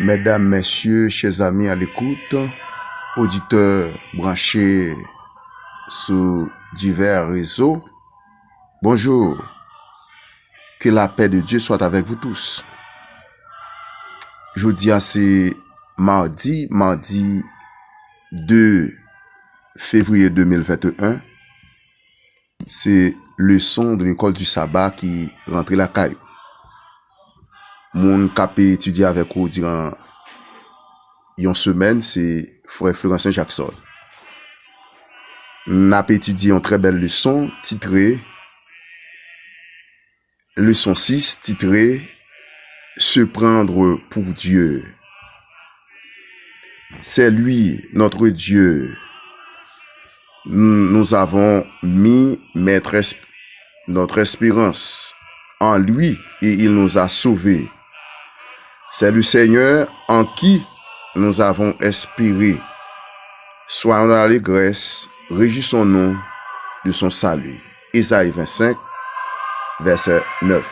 Mesdames, Messieurs, chers amis à l'écoute, auditeurs branchés sur divers réseaux, bonjour, que la paix de Dieu soit avec vous tous. Je dis c'est mardi 2 février 2021, c'est leçon de l'école du sabbat qui rentre la caille. Mon capé étudié avec vous durant une semaine, c'est frère Florent Jackson. N'a pas étudié une très belle leçon titrée leçon 6 titrée Se prendre pour Dieu. C'est lui, notre Dieu. Nous avons mis notre espérance en lui et il nous a sauvés. C'est le Seigneur en qui nous avons espéré. Soyons dans l'allégresse, réjouissons-nous de son salut. Isaïe 25, verset 9.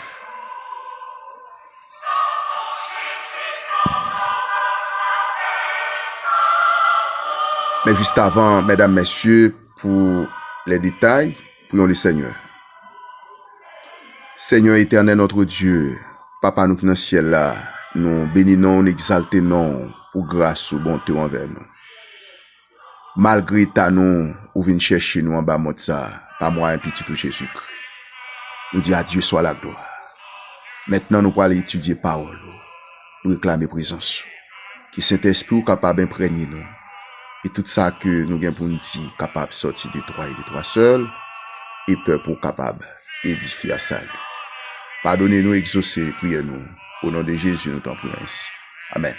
Mais juste avant, mesdames, messieurs, pour les détails, prions le Seigneur. Seigneur éternel, notre Dieu, Papa nous qui dans le ciel là, nous bénissons, nous exaltons pour grâce ou bonté envers nous. Malgré ta nous, ou venez chercher nous en bas de ça, pas moi un petit peu Jésus-Christ. Nous disons à Dieu soit la gloire. Maintenant, nous allons étudier parole, nous réclamer présence. Que Saint-Esprit soit capable d'imprégner nous. Et tout ça que nous avons pour nous dire, capable de sortir des trois et des trois seuls, et peur pour capable d'édifier à salut. Pardonnez-nous, exaucez, priez-nous. Au nom de Jésus, nous t'en prions ainsi. Amen.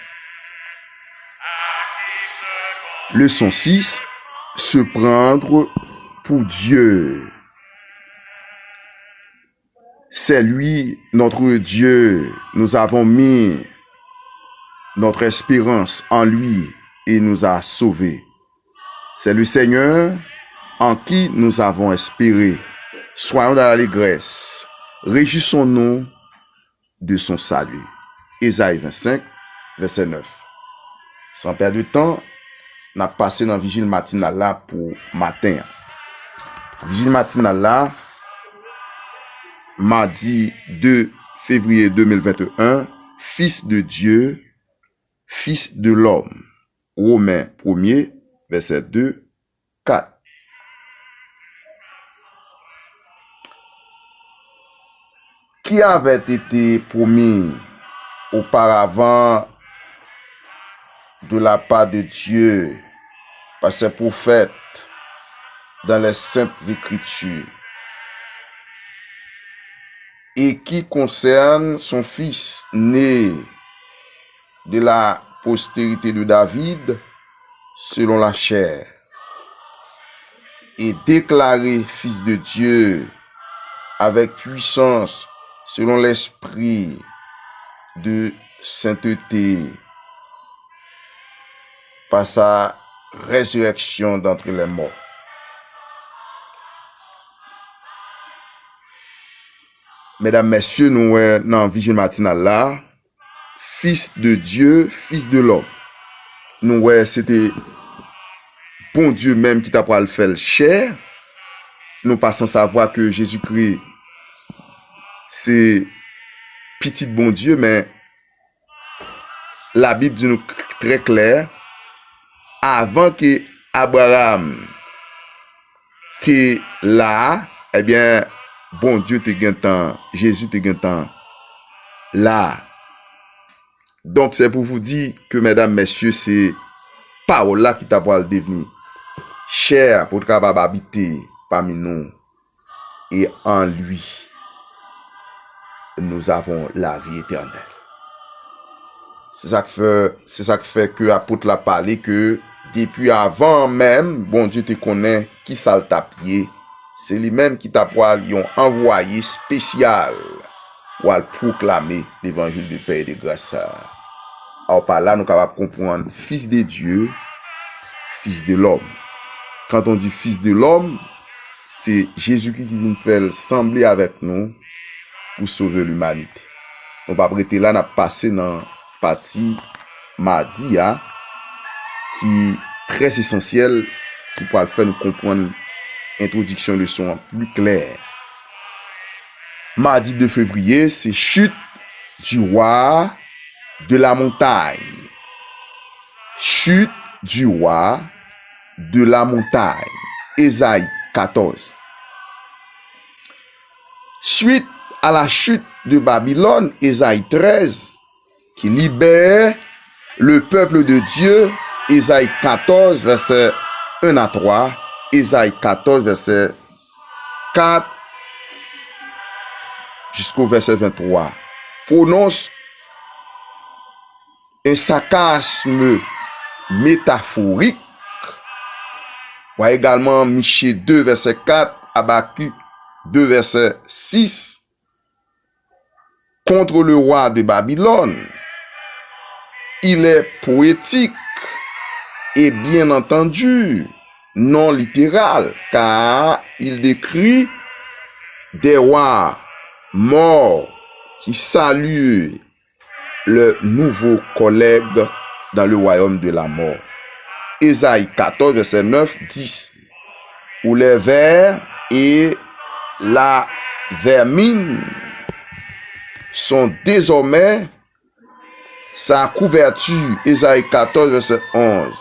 Leçon 6. Se prendre pour Dieu. C'est lui, notre Dieu. Nous avons mis notre espérance en lui et nous a sauvés. C'est le Seigneur en qui nous avons espéré. Soyons dans l'allégresse. Réjouissons-nous de son salut. Isaïe 25, verset 9. Sans perdre de temps, on a passé dans la vigile matinale là pour matin. Vigile matinale là, mardi 2 février 2021, Fils de Dieu, Fils de l'homme. Romains 1er, verset 2, 4. Qui avait été promis auparavant de la part de Dieu par ses prophètes dans les Saintes Écritures et qui concerne son fils né de la postérité de David selon la chair et déclaré fils de Dieu avec puissance selon l'esprit de sainteté par sa résurrection d'entre les morts. Mesdames, messieurs, nous sommes dans la vigile matinale là, Fils de Dieu, Fils de l'homme. Nous c'était bon Dieu même qui t'a pas le faire chair. Nous passons savoir que Jésus-Christ c'est petit bon Dieu, mais la Bible dit nous très clair, avant que Abraham t'es là, eh bien, bon Dieu te gagne temps, Jésus te gagne temps là. Donc c'est pour vous dire que mesdames, messieurs, c'est parole là qui t'a pour le devenir cher pour capable habiter parmi nous et en lui nous avons la vie éternelle. C'est ça qui fait que l'apôtre l'a parlé que depuis avant même, bon Dieu te connaît qui ça t'a pied. C'est lui-même qui t'a envoyé spécial pour proclamer l'évangile de paix et de grâce. Alors par là, nous sommes capables de comprendre fils de Dieu, fils de l'homme. Quand on dit fils de l'homme, c'est Jésus-Christ qui vient faire sembler avec nous pour sauver l'humanité. On va prêter là, on a passé dans partie mardi, qui est très essentiel pour pouvoir faire nous comprendre l'introduction de son plus clair. Mardi 2 février, c'est chute du roi de la montagne. Chute du roi de la montagne. Ésaïe 14. Suite à la chute de Babylone, Ésaïe 13, qui libère le peuple de Dieu, Ésaïe 14, verset 1 à 3, Ésaïe 14, verset 4 jusqu'au verset 23, prononce un sarcasme métaphorique. Voyez également Michée 2, verset 4, Habakkuk 2, verset 6, contre le roi de Babylone. Il est poétique et bien entendu non littéral, car il décrit des rois morts qui saluent le nouveau collègue dans le royaume de la mort. Ésaïe 14, verset 9, 10. Où les vers et la vermine sont désormais sa couverture. Ésaïe 14, verset 11.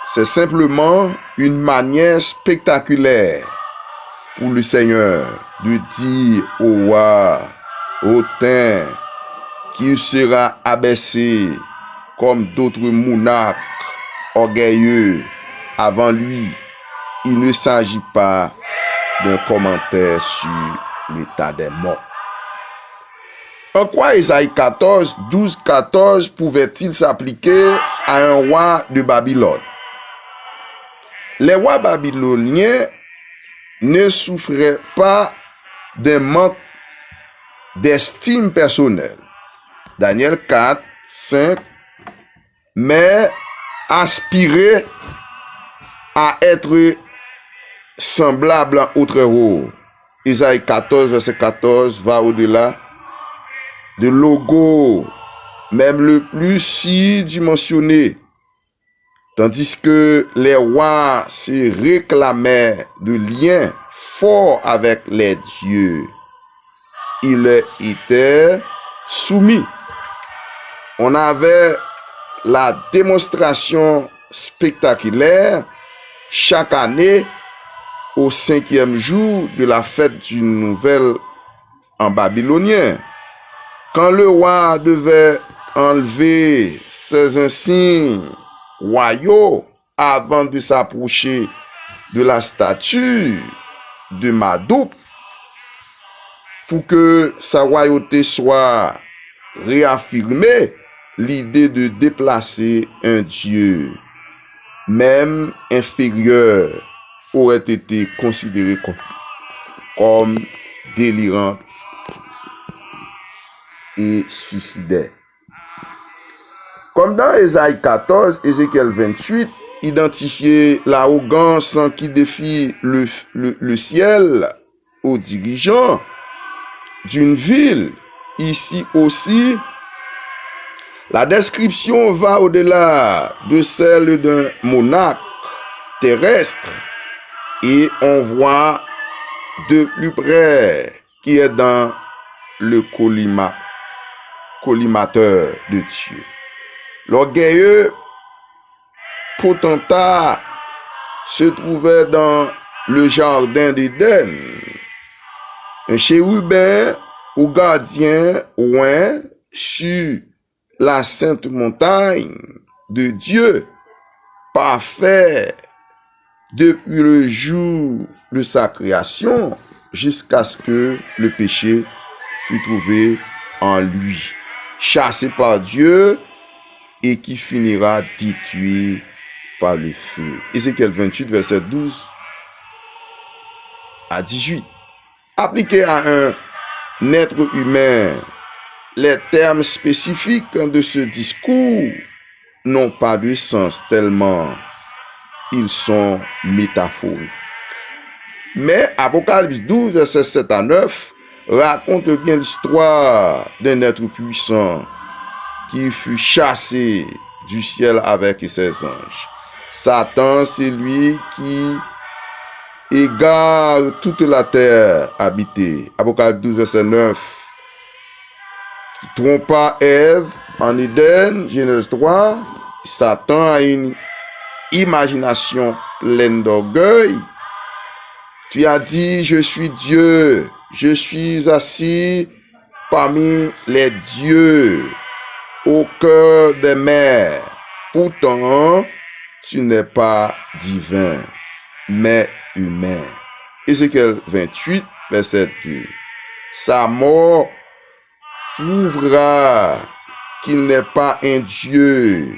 C'est simplement une manière spectaculaire pour le Seigneur de dire au roi, au teint, qu'il sera abaissé comme d'autres monarques orgueilleux avant lui. Il ne s'agit pas d'un commentaire sur l'état des morts. En quoi Ésaïe 14, 12, 14 pouvait-il s'appliquer à un roi de Babylone? Les rois babyloniens ne souffraient pas d'un manque d'estime personnelle. Daniel 4, 5, mais aspiraient à être semblables au Très-Haut. Ésaïe 14, verset 14 va au-delà de logo, même le plus surdimensionné. Tandis que les rois se réclamaient de liens forts avec les dieux, ils étaient soumis. On avait la démonstration spectaculaire chaque année au 5e jour de la fête du Nouvel An babylonien. Quand le roi devait enlever ses insignes royaux avant de s'approcher de la statue de Marduk, pour que sa royauté soit réaffirmée, l'idée de déplacer un dieu, même inférieur, aurait été considérée comme délirante et suicidaire. Comme dans Ésaïe 14, Ézéchiel 28, identifier l'arrogance qui défie le ciel aux dirigeants d'une ville. Ici aussi, la description va au-delà de celle d'un monarque terrestre et on voit de plus près qui est dans le collimateur de Dieu. L'orgueilleux potentat se trouvait dans le jardin d'Éden. Un chérubin ou gardien oint sur la sainte montagne de Dieu, parfait depuis le jour de sa création jusqu'à ce que le péché fût trouvé en lui, chassé par Dieu et qui finira détruit par le feu. Ézéchiel 28, verset 12 à 18. Appliqué à un être humain, les termes spécifiques de ce discours n'ont pas de sens tellement ils sont métaphoriques. Mais Apocalypse 12, verset 7 à 9 raconte bien l'histoire d'un être puissant qui fut chassé du ciel avec ses anges. Satan, c'est lui qui égare toute la terre habitée. Apocalypse 12, verset 9. Qui trompa Ève en Éden, Genèse 3. Satan a une imagination pleine d'orgueil. Tu as dit, je suis Dieu, je suis assis parmi les dieux, au cœur des mers. Pourtant, tu n'es pas divin, mais humain. Ézéchiel 28, verset 2. Sa mort prouvera qu'il n'est pas un Dieu.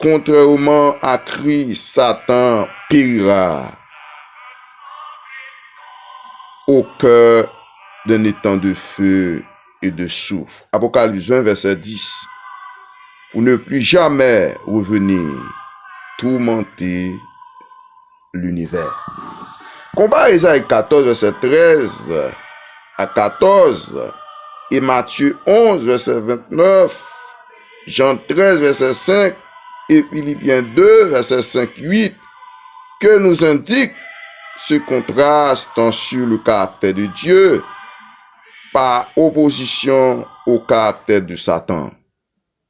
Contrairement à Christ, Satan périra au cœur d'un étang de feu et de soufre. Apocalypse 20, verset 10. Pour ne plus jamais revenir tourmenter l'univers. Combat Isaïe 14, verset 13 à 14 et Matthieu 11, verset 29, Jean 13, verset 5 et Philippiens 2, verset 5-8, que nous indique ce contraste sur le caractère de Dieu par opposition au caractère de Satan.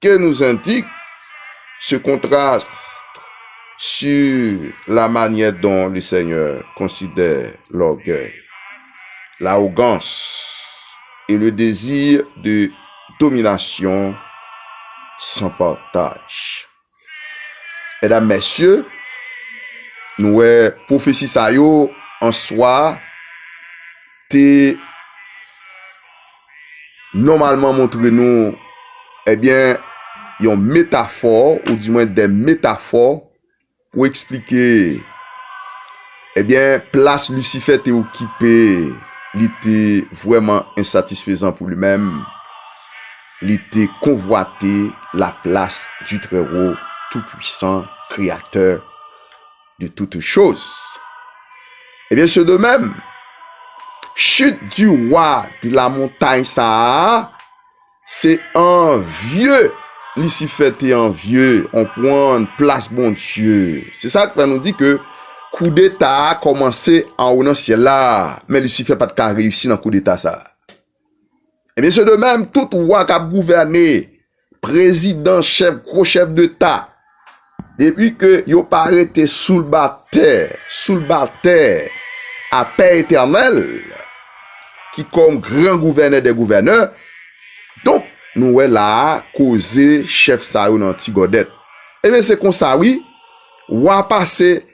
Que nous indique ce contraste sur la manière dont le Seigneur considère l'orgueil, l'arrogance et le désir de domination sans partage. Mesdames, messieurs, nous prophétie ça yo en soi te normalement montre nous une métaphore ou du moins des métaphores pour expliquer place Lucifer t'est occupé, il était vraiment insatisfaisant pour lui-même, il était convoité la place du Très-Haut tout-puissant, créateur de toutes choses. C'est de même, chute du roi de la montagne ça, c'est un vieux Lucifer est envieux, on prend place bon Dieu. C'est ça que nous dit que coup d'état a commencé en haut dans le ciel là, mais Lucifer pas de réussi dans coup d'état ça. C'est de même tout roi qui a gouverné, président, chef, gros chef d'État, depuis que yo pas été sous le baptême à paix éternelle, qui comme grand gouverneur des gouverneurs, donc nous là causer chef ça dans Tigodette. C'est comme ça oui, wa passer,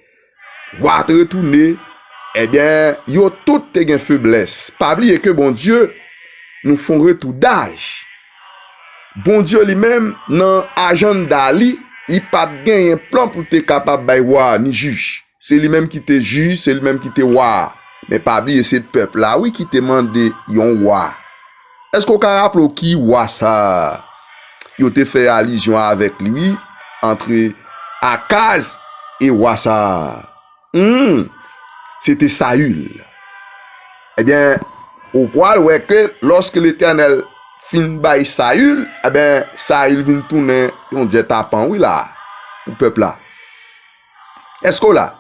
wa retourner, yo tout te gen faiblesse. Pas oublier que bon Dieu nous font retour d'âge. Bon Dieu lui-même dans agenda li, il pas gain un plan pour te capable bay roi ni juge. C'est lui-même qui te juge, c'est lui-même qui te roi. Mais pas oublier c'est le peuple là oui qui te demande yon roi. Est-ce qu'on peut rappeler qui roi ça? Il a fait allusion avec lui entre Akaz et roi ça. C'était Saül. Au point où que lorsque l'Éternel fin by Saül, Saül vient tourner on dit tapant oui là au peuple là. Est-ce que là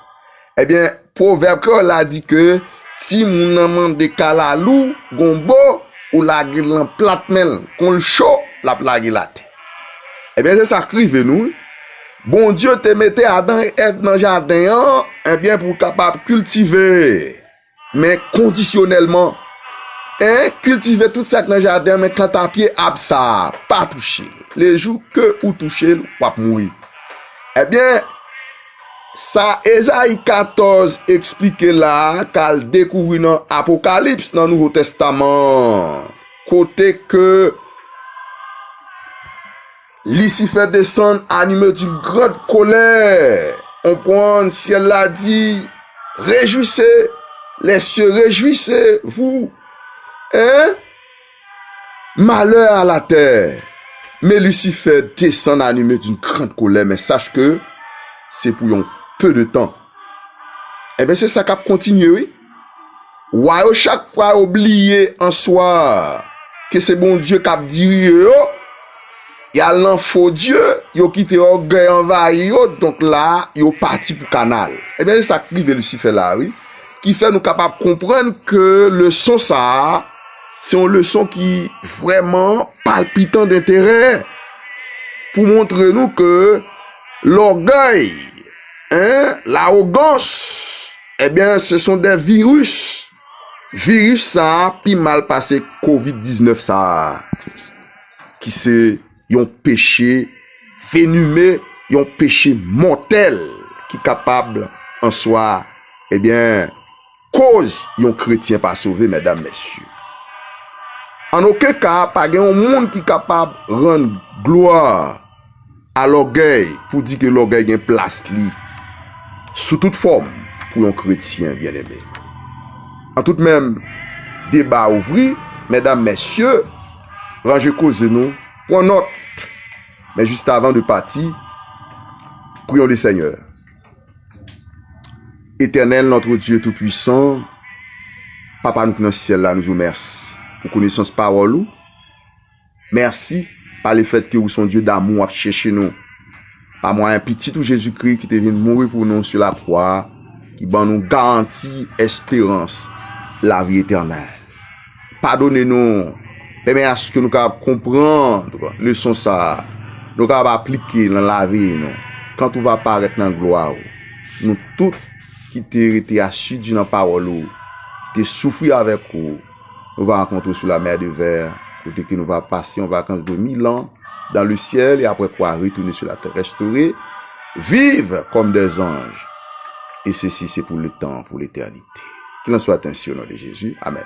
proverbe que l'a dit que si moun amande de kalalou gombo ou la gueule platmel qu'on le chaud la plague la terre. C'est ça qui arrive nous. Bon Dieu te mettait Adam et Ève dans le jardin pour capable cultiver mais conditionnellement. Cultiver tout ça dans le jardin mais quand à pied absa, pas toucher. Les jours que ou toucher ou pas mourir. Ça, Esaïe 14 explique là, qu'elle découvre dans Apocalypse, dans le Nouveau Testament. Côté que Lucifer descend animé d'une grande colère. On prend, ciel l'a dit, réjouissez, les cieux, réjouissez-vous. Malheur à la terre. Mais Lucifer descend animé d'une grande colère, mais sache que c'est pour un peu de temps. C'est ça qui a continué, oui. Ou chaque fois oublié en soi que c'est bon Dieu qui a dit, il y a l'un faux Dieu yo quitté orgueil envahi yo, donc là, yo parti pour canal. Eh bien, c'est ça qui veut Lucifer là, oui, qui fait nous capables de comprendre que leçon ça, c'est une leçon qui vraiment palpitant d'intérêt pour montrer nous que l'orgueil, l'arrogance, eh bien, ce sont des virus. Virus ça, puis mal passé COVID-19 ça, qui c'est un péché vénumé, un péché mortel, qui est capable en soi, eh bien, cause un chrétien pas sauvé, mesdames, messieurs. En aucun cas, pas un monde qui est capable de rendre gloire à l'orgueil pour dire que l'orgueil a une place sous toute forme pour un chrétien bien-aimé. En tout même, débat ouvri, mesdames, messieurs, rangez cause nous, pour note. Mais juste avant de partir, prions le Seigneur. Éternel, notre Dieu Tout-Puissant, Papa, nous qui dans le ciel là, nous vous remercions pour connaissance parole. Merci par le fait que vous sont Dieu d'amour à chercher nous. Par moi, un petit tout Jésus-Christ qui est venu mourir pour nous sur la croix, qui nous garantit espérance, la vie éternelle. Pardonnez-nous, mais à ce que nous capables comprendre le son ça, nous capables appliquer dans la vie, nous. Quand on va apparaître dans la gloire, nous tous qui t'ont été assidus dans la parole, qui t'ont souffert avec vous, nous va rencontrer sur la mer de verre, côté que nous va passer en vacances de 1000 ans dans le ciel et après pouvoir retourner sur la terre restaurée, vivre comme des anges. Et ceci, c'est pour le temps, pour l'éternité. Qu'il en soit ainsi au nom de Jésus. Amen.